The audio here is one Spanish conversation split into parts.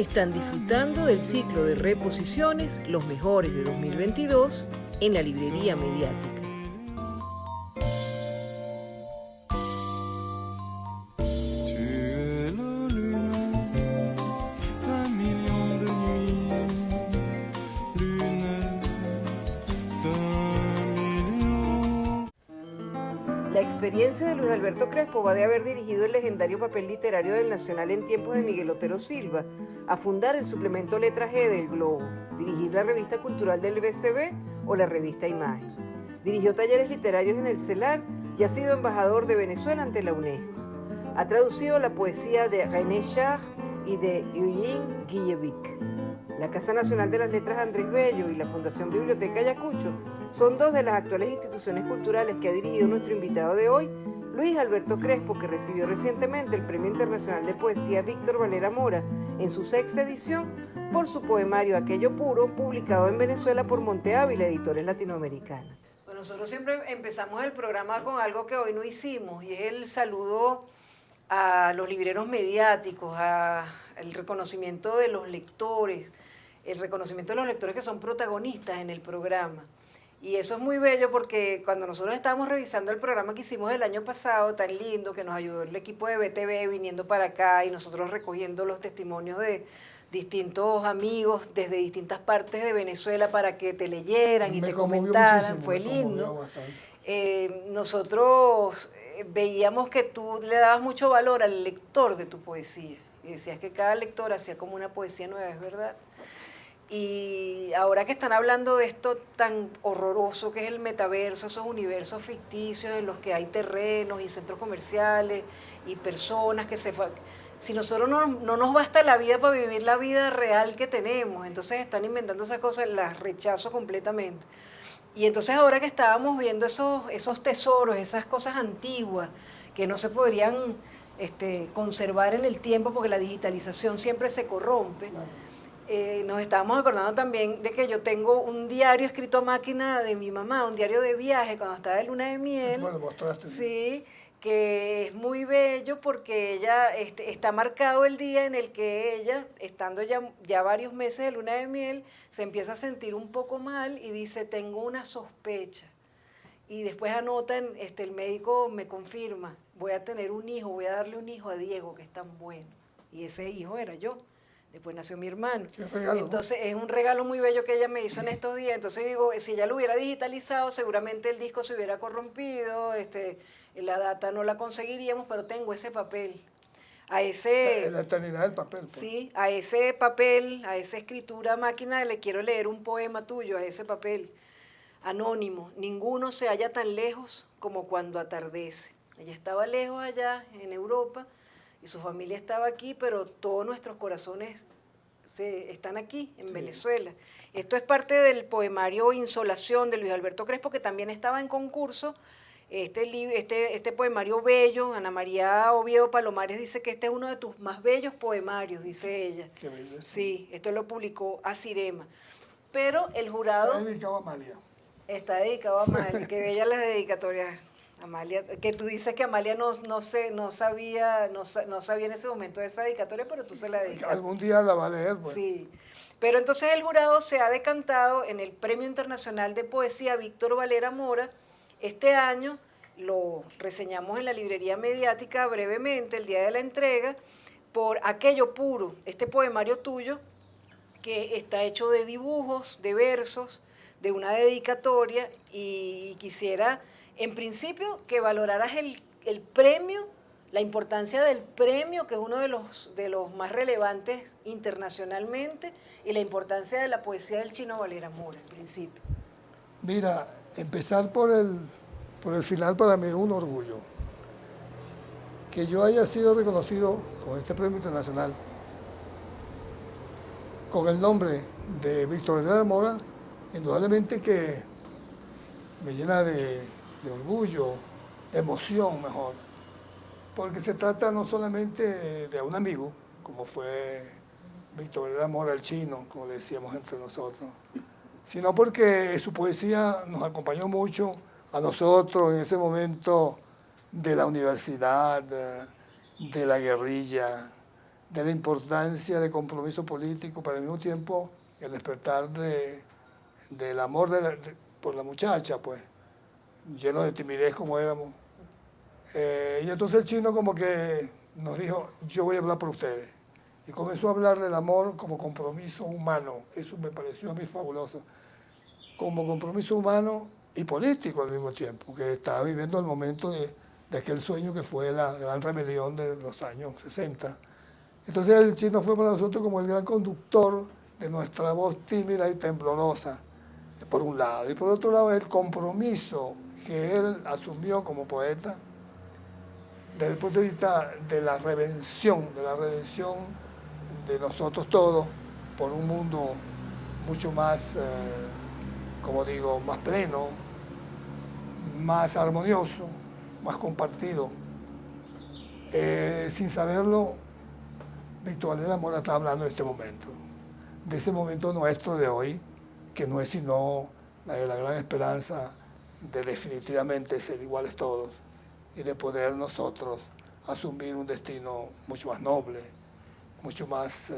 Están disfrutando del ciclo de reposiciones Los Mejores de 2022 en la Librería Mediática. La experiencia de Luis Alberto Crespo va de haber dirigido el legendario papel literario del Nacional en tiempos de Miguel Otero Silva, a fundar el suplemento Letra G del Globo, dirigir la revista cultural del BCB o la revista Imagen. Dirigió talleres literarios en el CELAR y ha sido embajador de Venezuela ante la UNESCO. Ha traducido la poesía de René Char y de Eugene Guillevic. La Casa Nacional de las Letras Andrés Bello y la Fundación Biblioteca Ayacucho son dos de las actuales instituciones culturales que ha dirigido nuestro invitado de hoy, Luis Alberto Crespo, que recibió recientemente el Premio Internacional de Poesía Víctor Valera Mora en su 6ª edición por su poemario Aquello Puro, publicado en Venezuela por Monte Ávila, Editores Latinoamericanos. Bueno, nosotros siempre empezamos el programa con algo que hoy no hicimos, y es el saludo a los libreros mediáticos, el reconocimiento de los lectores, el reconocimiento de los lectores que son protagonistas en el programa. Y eso es muy bello porque cuando nosotros estábamos revisando el programa que hicimos el año pasado, tan lindo, que nos ayudó el equipo de BTV viniendo para acá y nosotros recogiendo los testimonios de distintos amigos desde distintas partes de Venezuela para que te leyeran y te comentaran, fue lindo. Nosotros veíamos que tú le dabas mucho valor al lector de tu poesía y decías que cada lector hacía como una poesía nueva, ¿es verdad? Y ahora que están hablando de esto tan horroroso que es el metaverso, esos universos ficticios en los que hay terrenos y centros comerciales y personas que si nosotros no nos basta la vida para vivir la vida real que tenemos, entonces están inventando esas cosas, las rechazo completamente. Y entonces ahora que estábamos viendo esos tesoros, esas cosas antiguas que no se podrían conservar en el tiempo porque la digitalización siempre se corrompe, claro. Nos estábamos acordando también de que yo tengo un diario escrito a máquina de mi mamá, un diario de viaje cuando estaba de luna de miel. Bueno, mostraste. Sí, que es muy bello porque ella está marcado el día en el que ella, estando ya varios meses de luna de miel, se empieza a sentir un poco mal y dice, tengo una sospecha. Y después anotan, el médico me confirma, voy a tener un hijo, voy a darle un hijo a Diego, que es tan bueno. Y ese hijo era yo. Después nació mi hermano. Regalo, entonces, ¿no? Es un regalo muy bello que ella me hizo en estos días. Entonces digo, si ella lo hubiera digitalizado, seguramente el disco se hubiera corrompido, la data no la conseguiríamos, pero tengo ese papel. La eternidad del papel. Pues. Sí, a ese papel, a esa escritura máquina, le quiero leer un poema tuyo, a ese papel. Anónimo, ninguno se halla tan lejos como cuando atardece. Ella estaba lejos allá, en Europa, y su familia estaba aquí, pero todos nuestros corazones están aquí, en Venezuela. Esto es parte del poemario Insolación de Luis Alberto Crespo, que también estaba en concurso. Este poemario bello, Ana María Oviedo Palomares dice que este es uno de tus más bellos poemarios, dice ella. Qué bello. Sí, esto lo publicó Asirema. Pero el jurado... Está dedicado a Amalia. Está dedicado a Amalia, qué bellas las dedicatorias. Amalia, que tú dices que Amalia no sabía en ese momento de esa dedicatoria, pero tú se la dedicas. Algún día la va a leer, pues. Sí, pero entonces el jurado se ha decantado en el Premio Internacional de Poesía Víctor Valera Mora. Este año lo reseñamos en la Librería Mediática brevemente, el día de la entrega, por Aquello Puro, este poemario tuyo, que está hecho de dibujos, de versos, de una dedicatoria, y quisiera... En principio, que valoraras el premio, la importancia del premio, que es uno de los más relevantes internacionalmente, y la importancia de la poesía del Chino Valera Mora, en principio. Mira, empezar por el final para mí es un orgullo. Que yo haya sido reconocido con este premio internacional, con el nombre de Víctor Valera Mora, indudablemente que me llena de orgullo, de emoción mejor, porque se trata no solamente de un amigo, como fue Víctor Valera Mora el Chino, como le decíamos entre nosotros, sino porque su poesía nos acompañó mucho a nosotros en ese momento de la universidad, de la guerrilla, de la importancia de compromiso político, pero al mismo tiempo el despertar del amor por la muchacha, pues, lleno de timidez como éramos. Y entonces el chino como que nos dijo, yo voy a hablar por ustedes. Y comenzó a hablar del amor como compromiso humano. Eso me pareció a mí fabuloso. Como compromiso humano y político al mismo tiempo, que estaba viviendo el momento de aquel sueño que fue la gran rebelión de los años 60. Entonces el chino fue para nosotros como el gran conductor de nuestra voz tímida y temblorosa, por un lado. Y por otro lado, el compromiso que él asumió como poeta desde el punto de vista de la redención de nosotros todos por un mundo mucho más, como digo, más pleno, más armonioso, más compartido. Sin saberlo, Víctor Valera Mora está hablando de este momento, de ese momento nuestro de hoy, que no es sino la de la gran esperanza de definitivamente ser iguales todos y de poder nosotros asumir un destino mucho más noble, mucho más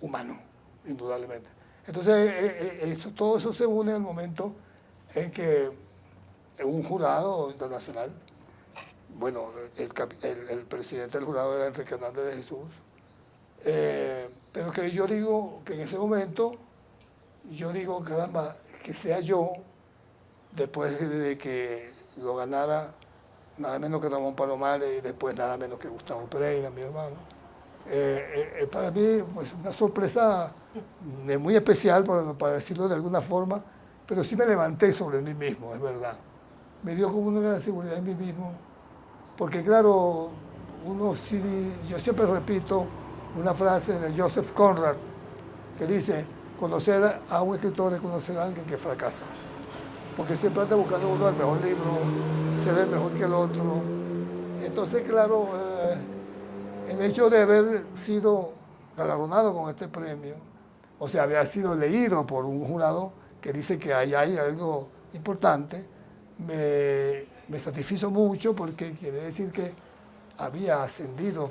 humano, indudablemente. Entonces, todo eso se une al momento en que un jurado internacional, bueno, el presidente del jurado era Enrique Hernández de Jesús, pero que yo digo que en ese momento, yo digo, caramba, que sea yo, después de que lo ganara nada menos que Ramón Palomares y después nada menos que Gustavo Pereira, mi hermano. Para mí, pues una sorpresa muy especial, para decirlo de alguna forma, pero sí me levanté sobre mí mismo, es verdad. Me dio como una gran seguridad en mí mismo, porque claro, yo siempre repito una frase de Joseph Conrad, que dice, conocer a un escritor es conocer a alguien que fracasa. Porque siempre anda buscando uno el mejor libro, ser el mejor que el otro. Entonces, claro, el hecho de haber sido galardonado con este premio, o sea, había sido leído por un jurado que dice que ahí hay algo importante, me satisfizo mucho porque quiere decir que había ascendido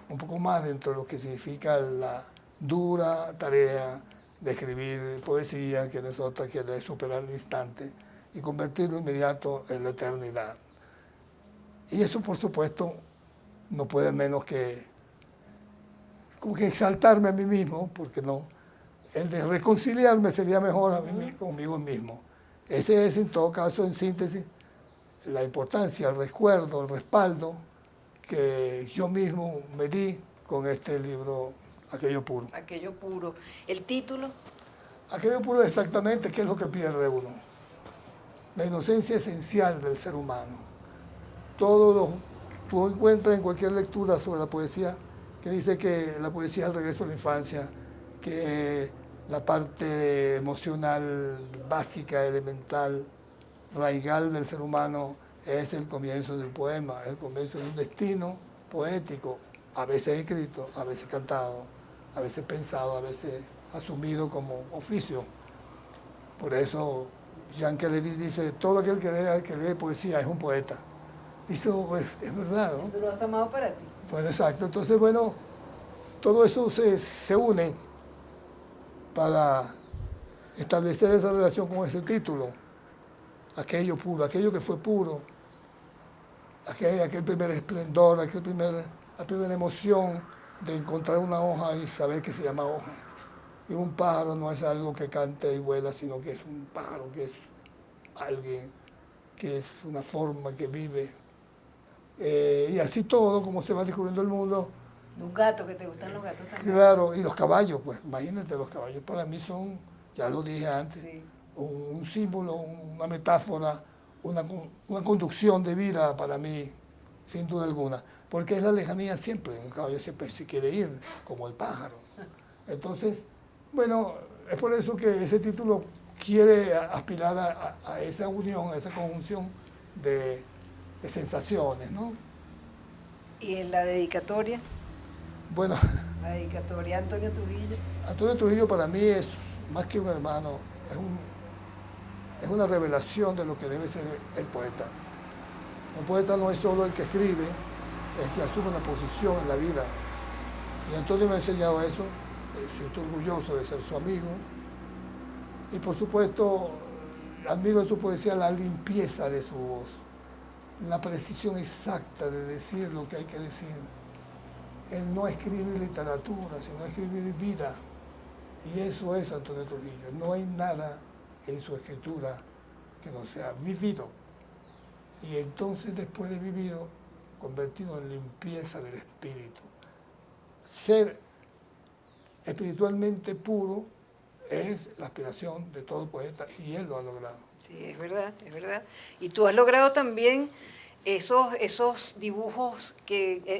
un poco más dentro de lo que significa la dura tarea de escribir poesía, que no es otra que de superar el instante y convertirlo inmediato en la eternidad. Y eso, por supuesto, no puede menos que como que exaltarme a mí mismo, porque no, el de reconciliarme sería mejor a mí, conmigo mismo. Ese es, en todo caso, en síntesis, la importancia, el recuerdo, el respaldo que yo mismo me di con este libro, Aquello Puro. Aquello Puro. ¿El título? Aquello puro exactamente, ¿qué es lo que pierde uno? La inocencia esencial del ser humano. Tú encuentras en cualquier lectura sobre la poesía que dice que la poesía es el regreso a la infancia, que la parte emocional básica, elemental, raigal del ser humano es el comienzo del poema, el comienzo de un destino poético, a veces escrito, a veces cantado, a veces pensado, a veces asumido como oficio. Por eso Jean Kelevy dice, todo aquel que lee poesía es un poeta. Eso pues, es verdad, ¿no? Eso lo has tomado para ti. Bueno, exacto. Entonces, bueno, todo eso se une para establecer esa relación con ese título. Aquello puro, aquello que fue puro, aquel primer esplendor, la primera emoción de encontrar una hoja y saber que se llama hoja. Y un pájaro no es algo que cante y vuela, sino que es un pájaro, que es alguien, que es una forma que vive. Y así todo, como se va descubriendo el mundo. Los gatos, que te gustan los gatos también. Claro, y los caballos, pues imagínate, los caballos para mí son, ya lo dije antes, Sí. un símbolo, una metáfora, una conducción de vida para mí, sin duda alguna. Porque es la lejanía siempre, un caballo siempre se quiere ir, como el pájaro. Entonces, bueno, es por eso que ese título quiere aspirar a esa unión, a esa conjunción de sensaciones, ¿no? ¿Y en la dedicatoria? Bueno, La dedicatoria a Antonio Trujillo. Antonio Trujillo para mí es más que un hermano, es una revelación de lo que debe ser el poeta. Un poeta no es solo el que escribe, es que asuma una posición en la vida. Y Antonio me ha enseñado eso, siento orgulloso de ser su amigo. Y por supuesto, admiro en su poesía la limpieza de su voz, la precisión exacta de decir lo que hay que decir. Él no escribe literatura, sino escribir vida. Y eso es Antonio Trujillo. No hay nada en su escritura que no sea vivido. Y entonces, después de vivido, convertido en limpieza del espíritu. Ser espiritualmente puro es la aspiración de todo poeta y él lo ha logrado. Sí, es verdad, es verdad. Y tú has logrado también esos dibujos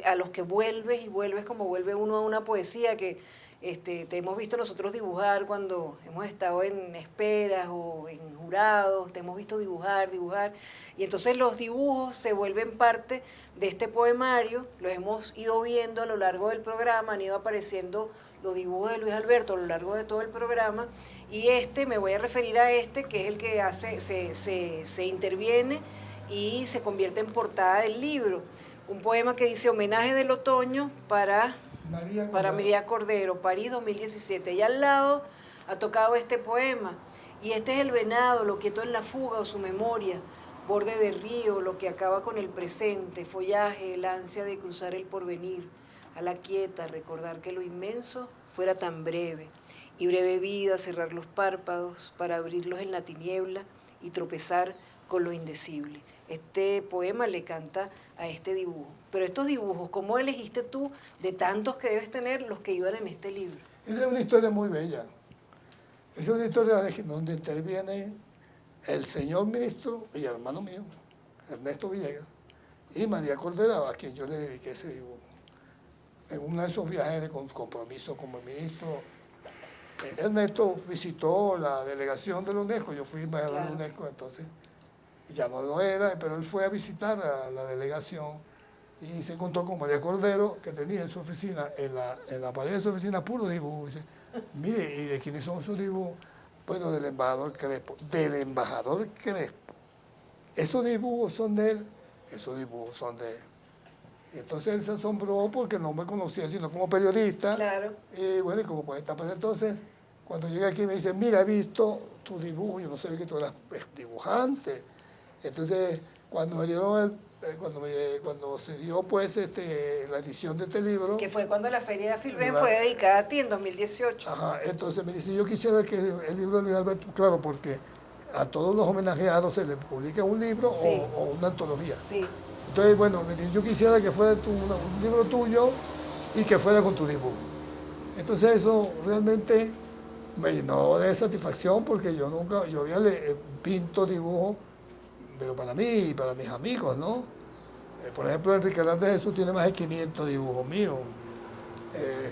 a los que vuelves y vuelves como vuelve uno a una poesía que te hemos visto nosotros dibujar cuando hemos estado en esperas o en jurados, te hemos visto dibujar, y entonces los dibujos se vuelven parte de este poemario, los hemos ido viendo a lo largo del programa, han ido apareciendo los dibujos de Luis Alberto a lo largo de todo el programa, y me voy a referir a que es el que se interviene y se convierte en portada del libro. Un poema que dice Homenaje del Otoño para María Cordero, París 2017. Y al lado ha tocado este poema. Y este es el venado, lo quieto en la fuga o su memoria, borde de río, lo que acaba con el presente, follaje, el ansia de cruzar el porvenir, a la quieta, recordar que lo inmenso fuera tan breve, y breve vida, cerrar los párpados para abrirlos en la tiniebla y tropezar con lo indecible. Este poema le canta a este dibujo. Pero estos dibujos, ¿cómo elegiste tú de tantos que debes tener los que iban en este libro? Esa es una historia muy bella. Esa es una historia donde interviene el señor ministro y hermano mío, Ernesto Villegas, y María Cordero, a quien yo le dediqué ese dibujo. En uno de esos viajes de compromiso como ministro, Ernesto visitó la delegación de la UNESCO, yo fui embajador de la UNESCO, entonces ya no lo era, pero él fue a visitar a la delegación y se encontró con María Cordero, que tenía en su oficina, en la pared de su oficina, puro dibujo. Y dice, mire, ¿y de quiénes son esos dibujos? Bueno, del embajador Crespo. Del embajador Crespo. Esos dibujos son de él, esos dibujos son de él. Y entonces él se asombró porque no me conocía, sino como periodista. Claro. Y bueno, y como poeta. Pero entonces, cuando llegué aquí me dice, mira, he visto tu dibujo, yo no sabía que tú eras dibujante. Entonces, cuando me dieron cuando se dio pues la edición de este libro, que fue cuando la Feria de Filben fue dedicada a ti en 2018. Ajá, entonces me dice, yo quisiera que el libro de Luis Alberto, claro, porque a todos los homenajeados se les publica un libro sí. o una antología. Sí. Entonces, bueno, me dice, yo quisiera que fuera un libro tuyo y que fuera con tu dibujo. Entonces eso realmente me llenó de satisfacción porque yo había pinto dibujo, pero para mí y para mis amigos, ¿no? Por ejemplo, Enrique Hernández Jesús tiene más de 500 dibujos míos.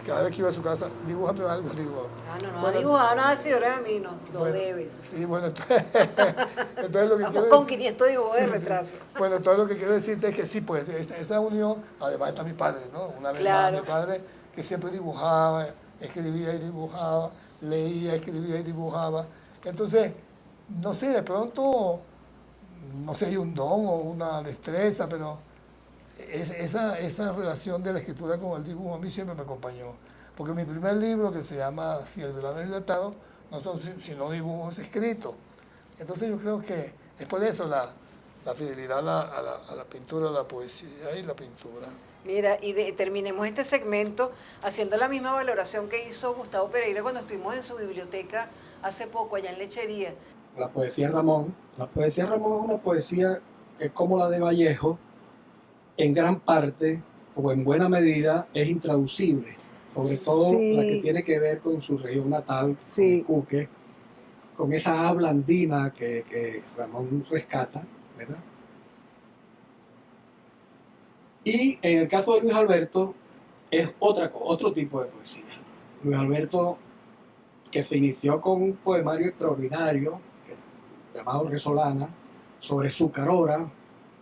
Cada vez que iba a su casa, dibújame algo, digo. No ha dibujado nada así, ahora a mí no, lo debes. Sí, bueno, entonces lo que vamos con 500 dibujos de retraso. Sí. Bueno, todo lo que quiero decirte es que sí, pues esa unión, además está mi padre, ¿no? Una vez más, mi padre que siempre dibujaba, escribía y dibujaba, leía, escribía y dibujaba. Entonces, no sé, de pronto, no sé, hay un don o una destreza, pero esa relación de la escritura con el dibujo a mí siempre me acompañó. Porque mi primer libro, que se llama Si el verano es dilatado, no son sino dibujos escritos. Entonces yo creo que es por eso la fidelidad a la pintura, a la poesía y la pintura. Mira, y terminemos este segmento haciendo la misma valoración que hizo Gustavo Pereira cuando estuvimos en su biblioteca hace poco, allá en Lechería. La poesía Ramón es una poesía que es como la de Vallejo, en gran parte o en buena medida es intraducible, sobre todo la que tiene que ver con su región natal, con el Cuque, con esa habla andina que Ramón rescata, ¿verdad? Y en el caso de Luis Alberto es otro tipo de poesía. Luis Alberto, que se inició con un poemario extraordinario llamado Resolana, sobre su carora,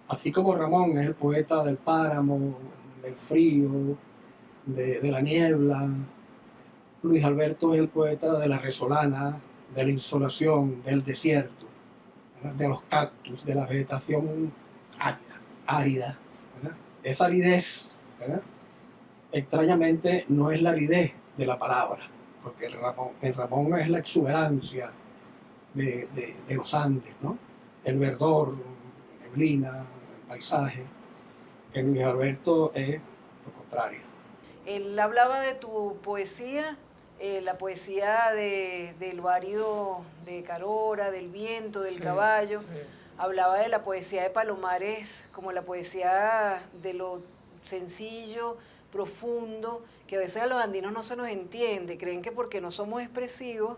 así como Ramón es el poeta del páramo, del frío, de la niebla. Luis Alberto es el poeta de la resolana, de la insolación, del desierto, ¿verdad? De los cactus, de la vegetación árida. ¿Verdad? Esa aridez ¿verdad? Extrañamente no es la aridez de la palabra, porque el Ramón es la exuberancia de los Andes, ¿no? El verdor, la neblina, el paisaje. El Luis Alberto es lo contrario. Él hablaba de tu poesía, la poesía del várido de Carora, del viento, del caballo. Sí. Hablaba de la poesía de Palomares como la poesía de lo sencillo, profundo, que a veces a los andinos no se nos entiende. Creen que porque no somos expresivos,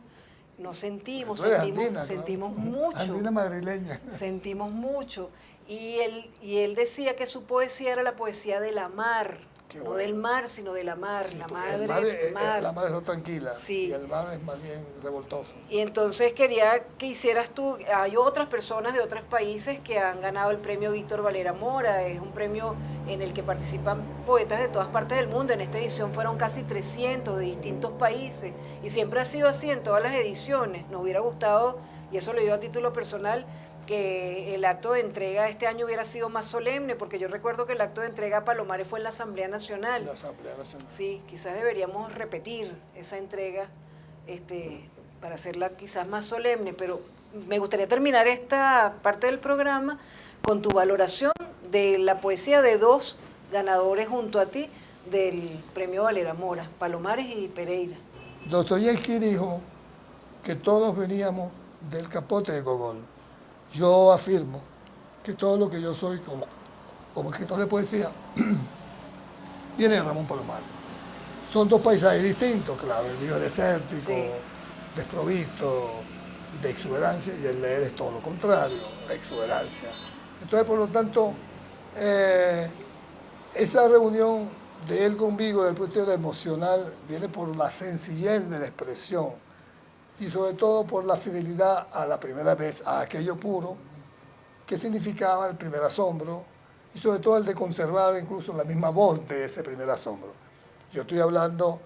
no sentimos, Tú eres sentimos, andina, sentimos claro. mucho. Andina madrileña. Sentimos mucho. Y él decía que su poesía era la poesía de la mar, Qué no bueno. del mar, sino de la mar, Sí, la porque madre, mar. la mar es lo tranquila, Sí. y el mar es más bien revoltoso. Y entonces quería que hicieras tú, hay otras personas de otros países que han ganado el premio Víctor Valera Mora, es un premio en el que participan poetas de todas partes del mundo, en esta edición fueron casi 300 de distintos países, y siempre ha sido así en todas las ediciones. Nos hubiera gustado, y eso lo digo a título personal, que el acto de entrega este año hubiera sido más solemne, porque yo recuerdo que el acto de entrega a Palomares fue en la Asamblea Nacional. La Asamblea Nacional. Sí, quizás deberíamos repetir esa entrega para hacerla quizás más solemne, pero me gustaría terminar esta parte del programa con tu valoración de la poesía de dos ganadores junto a ti del premio Valera Mora, Palomares y Pereira. Dostoyevsky dijo que todos veníamos del capote de Gogol. Yo afirmo que todo lo que yo soy como escritor de poesía viene de Ramón Palomares. Son dos paisajes distintos, claro, el mío es desértico, Sí. desprovisto de exuberancia, y el de él es todo lo contrario, la exuberancia. Entonces, por lo tanto, esa reunión de él conmigo desde el punto de vista emocional viene por la sencillez de la expresión y sobre todo por la fidelidad a la primera vez, a aquello puro que significaba el primer asombro, y sobre todo el de conservar incluso la misma voz de ese primer asombro. Yo estoy hablando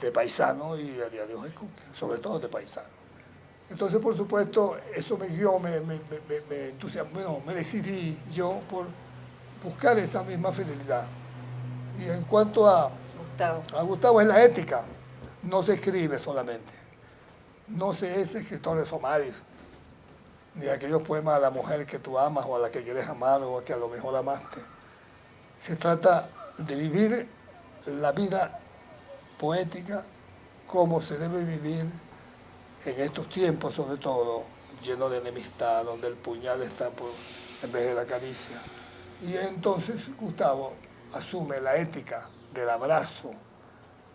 de paisano y a día de hoy, sobre todo de paisano. Entonces, por supuesto, eso me guió, me entusiasmó, bueno, me decidí yo por buscar esa misma fidelidad. Y en cuanto a Gustavo, es la ética, no se escribe solamente, no se es escritor de somarios, ni aquellos poemas a la mujer que tú amas o a la que quieres amar o a que a lo mejor amaste. Se trata de vivir la vida poética como se debe vivir en estos tiempos, sobre todo, lleno de enemistad, donde el puñal está en vez de la caricia. Y entonces Gustavo asume la ética del abrazo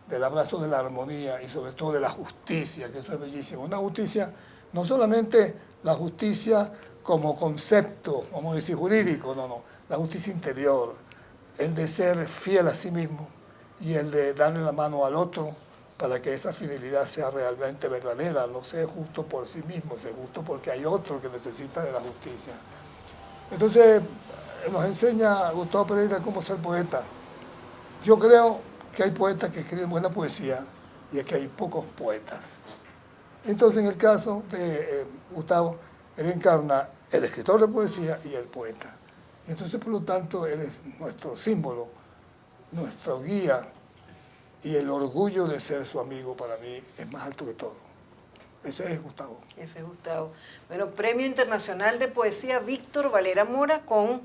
de la armonía y sobre todo de la justicia, que eso es bellísimo. Una justicia, no solamente la justicia como concepto, vamos a decir, jurídico, no, la justicia interior, el de ser fiel a sí mismo y el de darle la mano al otro para que esa fidelidad sea realmente verdadera, no sea justo por sí mismo, sea justo porque hay otro que necesita de la justicia. Entonces, nos enseña Gustavo Pereira cómo ser poeta. Yo creo que hay poetas que escriben buena poesía y es que hay pocos poetas. Entonces, en el caso de Gustavo, él encarna el escritor de poesía y el poeta. Y entonces, por lo tanto, él es nuestro símbolo, nuestro guía, y el orgullo de ser su amigo para mí es más alto que todo. Ese es Gustavo. Ese es Gustavo. Bueno, Premio Internacional de Poesía Víctor Valera Mora con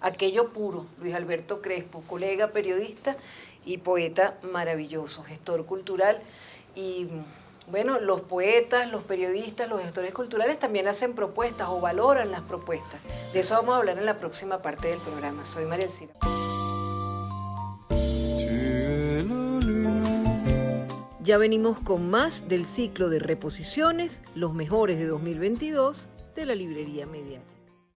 Aquello Puro, Luis Alberto Crespo, colega, periodista y poeta maravilloso, gestor cultural. Y bueno, los poetas, los periodistas, los gestores culturales también hacen propuestas o valoran las propuestas. De eso vamos a hablar en la próxima parte del programa. Soy María Elcira. Ya venimos con más del ciclo de reposiciones, los mejores de 2022 de la Librería Mediana.